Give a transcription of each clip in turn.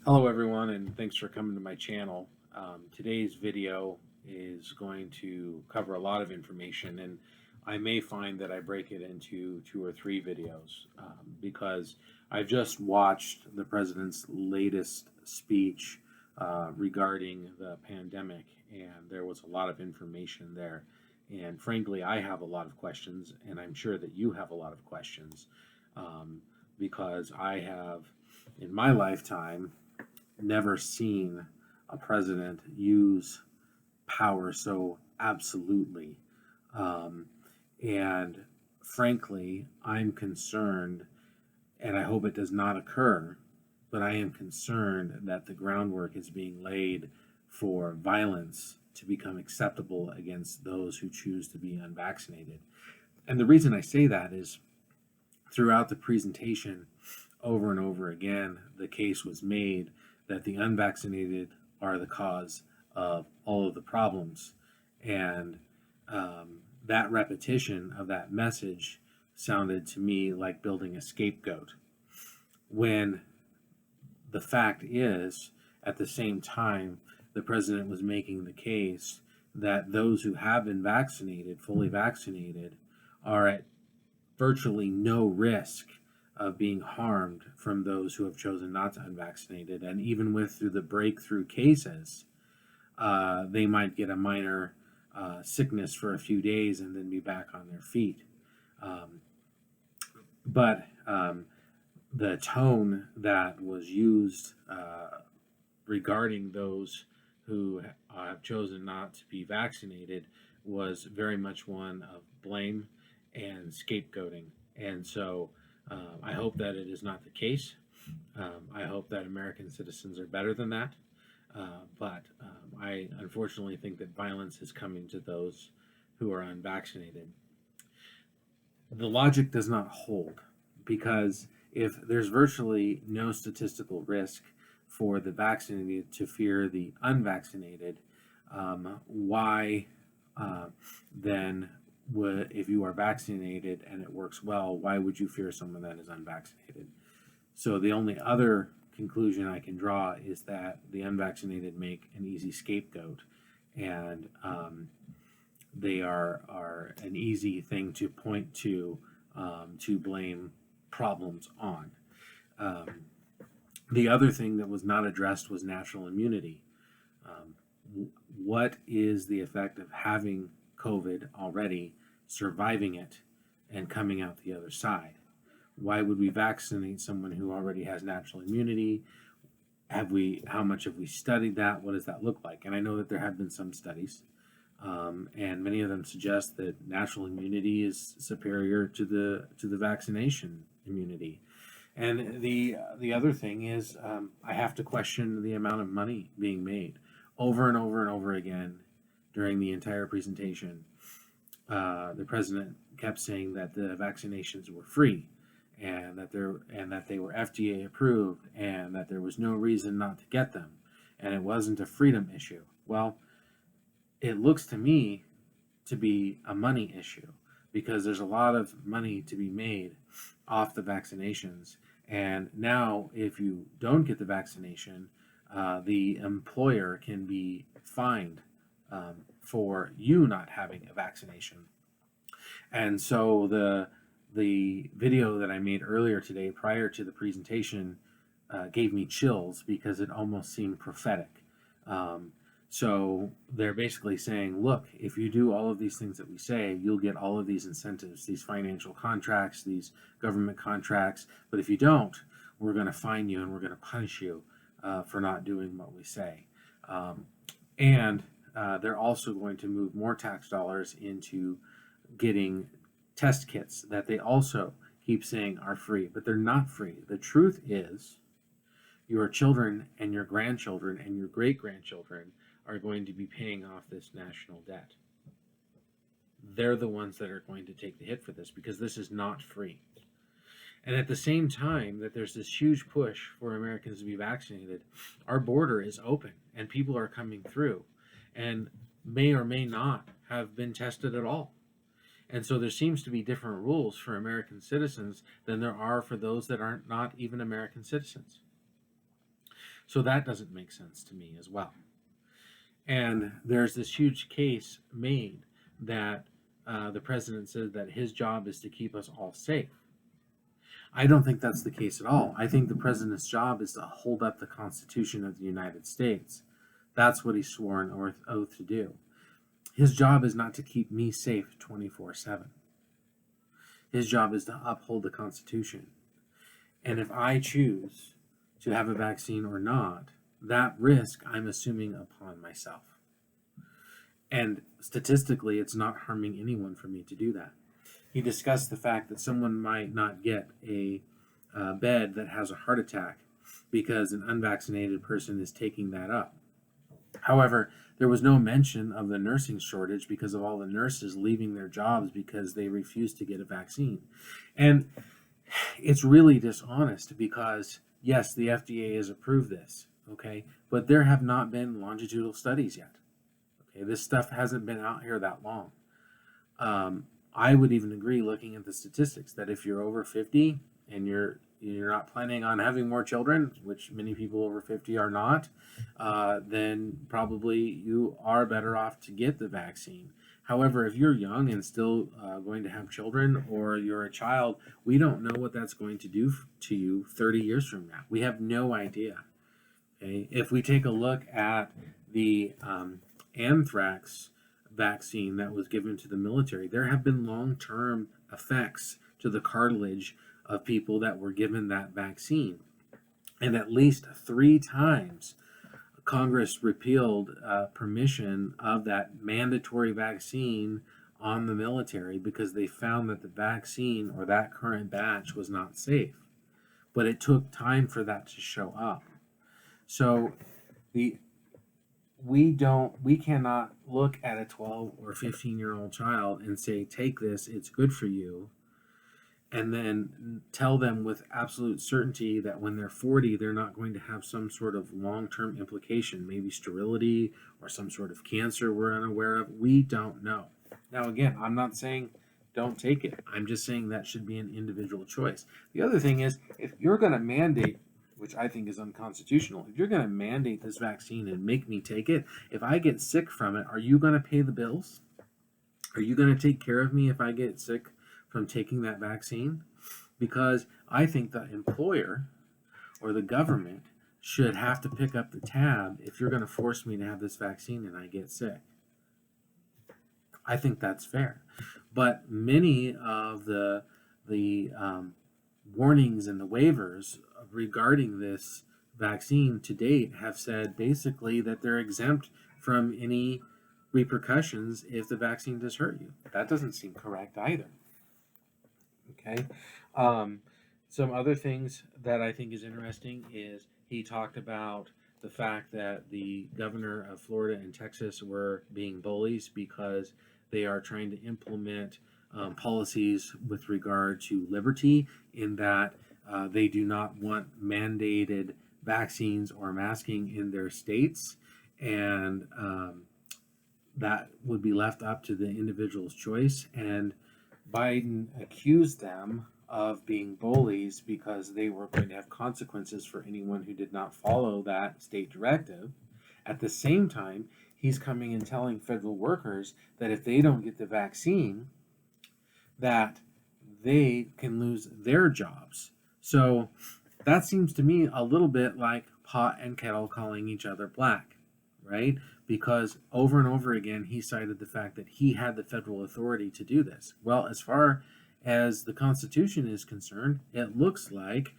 Hello everyone, and thanks for coming to my channel. Today's video is going to cover a lot of information, and I may find that I break it into 2 or 3 videos because I've just watched the president's latest speech regarding the pandemic, and there was a lot of information there. And frankly, I have a lot of questions, and I'm sure that you have a lot of questions um, because I have, in my lifetime, never seen a president use power so absolutely. Um, and frankly, I'm concerned, and I hope it does not occur, but I am concerned that the groundwork is being laid for violence to become acceptable against those who choose to be unvaccinated. And the reason I say that is throughout the presentation, over and over again, the case was made that the unvaccinated are the cause of all of the problems. And that repetition of that message sounded to me like building a scapegoat. When the fact is, at the same time, the president was making the case that those who have been vaccinated, fully vaccinated, are at virtually no risk of being harmed from those who have chosen not to unvaccinated. And even with through the breakthrough cases, they might get a minor sickness for a few days and then be back on their feet. Um, but the tone that was used regarding those who have chosen not to be vaccinated was very much one of blame and scapegoating. And so I hope that it is not the case. I hope that American citizens are better than that. But I unfortunately think that violence is coming to those who are unvaccinated. The logic does not hold because if there's virtually no statistical risk for the vaccinated to fear the unvaccinated, why then would, if you are vaccinated and it works well, why would you fear someone that is unvaccinated? So the only other conclusion I can draw is that the unvaccinated make an easy scapegoat, and they are an easy thing to point to blame problems on. Um, the other thing that was not addressed was natural immunity. What is the effect of having COVID already, surviving it, and coming out the other side? Why would we vaccinate someone who already has natural immunity? How much have we studied that? What does that look like? And I know that there have been some studies, and many of them suggest that natural immunity is superior to the vaccination immunity. And the other thing is, I have to question the amount of money being made over and over and over again during the entire presentation. The president kept saying that the vaccinations were free, and that they were FDA approved, and that there was no reason not to get them, and it wasn't a freedom issue. Well, it looks to me to be a money issue because there's a lot of money to be made off the vaccinations. And now, if you don't get the vaccination, the employer can be fined for you not having a vaccination. And so the video that I made earlier today, prior to the presentation, gave me chills because it almost seemed prophetic. So they're basically saying, look, if you do all of these things that we say, you'll get all of these incentives, these financial contracts, these government contracts. But if you don't, we're going to fine you and we're going to punish you for not doing what we say. And they're also going to move more tax dollars into getting test kits that they also keep saying are free, but they're not free. The truth is, your children and your grandchildren and your great grandchildren are going to be paying off this national debt. They're the ones that are going to take the hit for this because this is not free. And at the same time that there's this huge push for Americans to be vaccinated, our border is open and people are coming through and may or may not have been tested at all. And so there seems to be different rules for American citizens than there are for those that aren't not even American citizens. So that doesn't make sense to me as well. And there's this huge case made that the president said that his job is to keep us all safe. I don't think that's the case at all. I think the president's job is to hold up the Constitution of the United States. That's what he swore an oath to do. His job is not to keep me safe 24/7. His job is to uphold the Constitution. And if I choose to have a vaccine or not, that risk I'm assuming upon myself. And statistically, it's not harming anyone for me to do that. He discussed the fact that someone might not get a bed that has a heart attack because an unvaccinated person is taking that up. However, there was no mention of the nursing shortage because of all the nurses leaving their jobs because they refused to get a vaccine. And it's really dishonest because, yes, the FDA has approved this, okay, but there have not been longitudinal studies yet. Okay, this stuff hasn't been out here that long. I would even agree, looking at the statistics, that if you're over 50 and you're not planning on having more children, which many people over 50 are not, then probably you are better off to get the vaccine. However, if you're young and still going to have children, or you're a child, we don't know what that's going to do to you 30 years from now. We have no idea. Okay? If we take a look at the anthrax vaccine that was given to the military, there have been long-term effects to the cartilage of people that were given that vaccine. And at least 3 times, Congress repealed permission of that mandatory vaccine on the military because they found that the vaccine or that current batch was not safe. But it took time for that to show up. So we cannot look at a 12 or 15-year-old child and say, take this, it's good for you, and then tell them with absolute certainty that when they're 40, they're not going to have some sort of long-term implication, maybe sterility or some sort of cancer we're unaware of. We don't know. Now, again, I'm not saying don't take it. I'm just saying that should be an individual choice. The other thing is, if you're going to mandate, which I think is unconstitutional, if you're going to mandate this vaccine and make me take it, if I get sick from it, are you going to pay the bills? Are you going to take care of me if I get sick from taking that vaccine? Because I think the employer or the government should have to pick up the tab if you're going to force me to have this vaccine and I get sick. I think that's fair. But many of the warnings and the waivers regarding this vaccine to date have said basically that they're exempt from any repercussions if the vaccine does hurt you. That doesn't seem correct either. Okay. Some other things that I think is interesting is he talked about the fact that the governor of Florida and Texas were being bullies because they are trying to implement policies with regard to liberty, in that they do not want mandated vaccines or masking in their states, and that would be left up to the individual's choice. And Biden accused them of being bullies because they were going to have consequences for anyone who did not follow that state directive. At the same time, he's coming and telling federal workers that if they don't get the vaccine, that they can lose their jobs. So that seems to me a little bit like pot and kettle calling each other black, right? Because over and over again, he cited the fact that he had the federal authority to do this. Well, as far as the Constitution is concerned, it looks like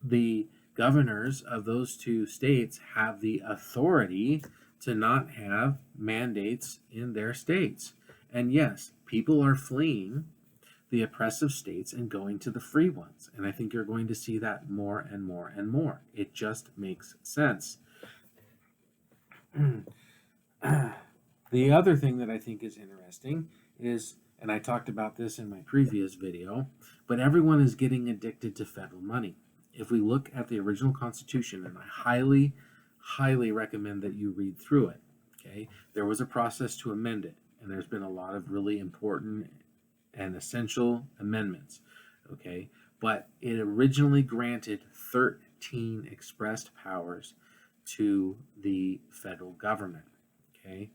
the governors of those 2 states have the authority to not have mandates in their states. And yes, people are fleeing the oppressive states and going to the free ones. And I think you're going to see that more and more and more. It just makes sense. The other thing that I think is interesting is, and I talked about this in my previous video, but everyone is getting addicted to federal money. If we look at the original Constitution, and I highly, highly recommend that you read through it, okay, there was a process to amend it, and there's been a lot of really important and essential amendments, okay, but it originally granted 13 expressed powers to the federal government. Okay.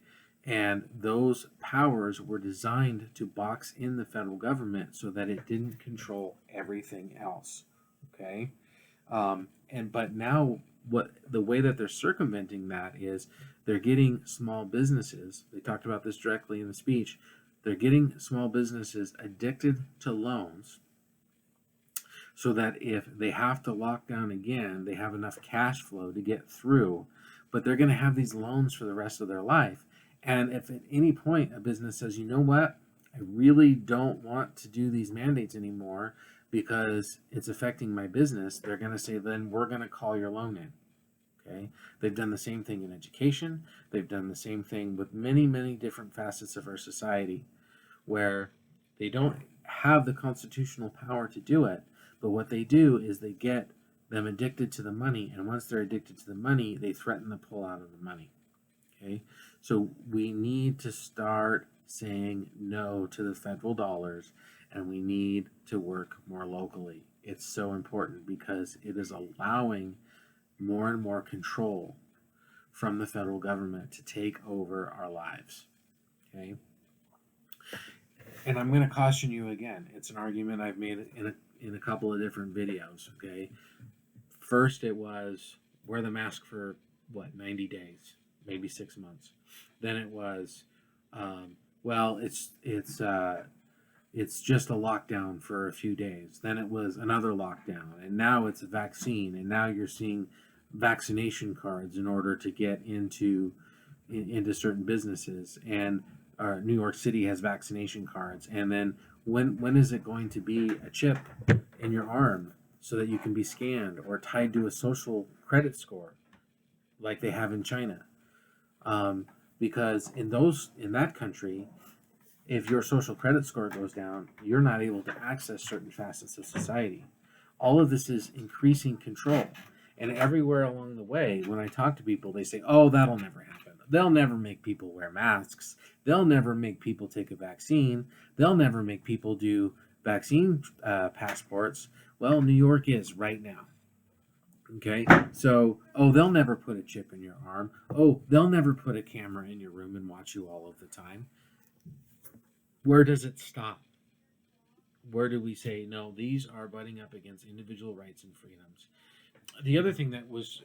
And those powers were designed to box in the federal government so that it didn't control everything else. Okay. But now what the way that they're circumventing that is they're getting small businesses. They talked about this directly in the speech. They're getting small businesses addicted to loans so that if they have to lock down again, they have enough cash flow to get through. But they're going to have these loans for the rest of their life. And if at any point a business says, you know what, I really don't want to do these mandates anymore because it's affecting my business, they're going to say, then we're going to call your loan in. Okay. They've done the same thing in education. They've done the same thing with many, many different facets of our society where they don't have the constitutional power to do it. But what they do is they get them addicted to the money. And once they're addicted to the money, they threaten to pull out of the money. Okay. So we need to start saying no to the federal dollars, and we need to work more locally. It's so important because it is allowing more and more control from the federal government to take over our lives. Okay. And I'm going to caution you again. It's an argument I've made in a couple of different videos. Okay. First, it was wear the mask for 90 days, maybe 6 months. Then it was, well, it's just a lockdown for a few days. Then it was another lockdown, and now it's a vaccine, and now you're seeing vaccination cards in order to get into certain businesses. And New York City has vaccination cards. And then when is it going to be a chip in your arm so that you can be scanned or tied to a social credit score like they have in China? Because in that country, if your social credit score goes down, you're not able to access certain facets of society. All of this is increasing control. And everywhere along the way, when I talk to people, they say, oh, that'll never happen. They'll never make people wear masks. They'll never make people take a vaccine. They'll never make people do vaccine passports. Well, New York is right now. Okay, so, oh, they'll never put a chip in your arm. Oh, they'll never put a camera in your room and watch you all of the time. Where does it stop? Where do we say, no, these are butting up against individual rights and freedoms? The other thing that was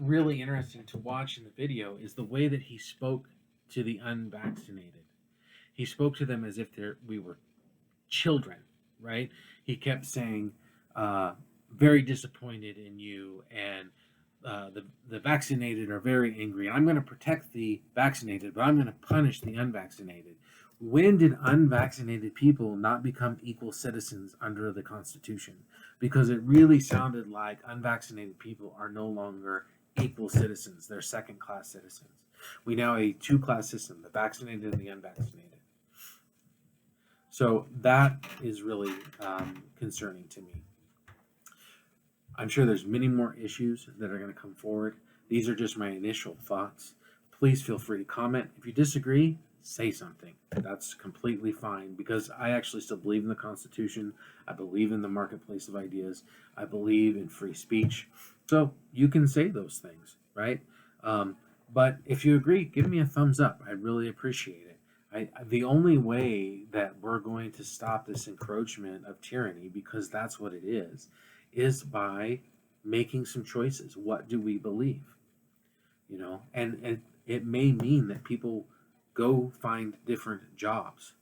really interesting to watch in the video is the way that he spoke to the unvaccinated. He spoke to them as if we were children, right? He kept saying, very disappointed in you, and the vaccinated are very angry. I'm going to protect the vaccinated, but I'm going to punish the unvaccinated. When did unvaccinated people not become equal citizens under the Constitution? Because it really sounded like unvaccinated people are no longer equal citizens. They're second-class citizens. We now have a two-class system, the vaccinated and the unvaccinated. So that is really concerning to me. I'm sure there's many more issues that are going to come forward. These are just my initial thoughts. Please feel free to comment. If you disagree, say something. That's completely fine, because I actually still believe in the Constitution. I believe in the marketplace of ideas. I believe in free speech. So you can say those things, right? But if you agree, give me a thumbs up. I really appreciate it. The only way that we're going to stop this encroachment of tyranny, because that's what it is by making some choices. What do we believe? You know, and it may mean that people go find different jobs.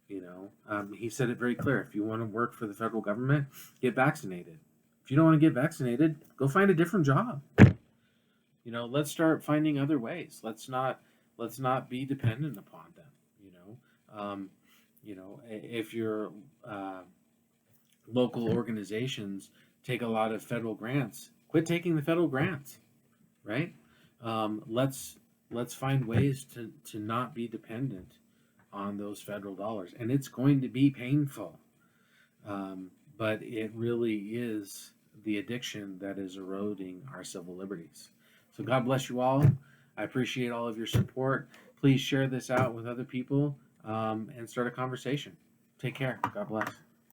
You know, he said it very clear. If you want to work for the federal government, get vaccinated. If you don't want to get vaccinated, go find a different job. You know, let's start finding other ways. Let's not be dependent upon them. You know, if your local organizations take a lot of federal grants, quit taking the federal grants, right? Let's find ways to not be dependent on those federal dollars. And it's going to be painful, but it really is the addiction that is eroding our civil liberties. So God bless you all. I appreciate all of your support. Please share this out with other people and start a conversation. Take care. God bless.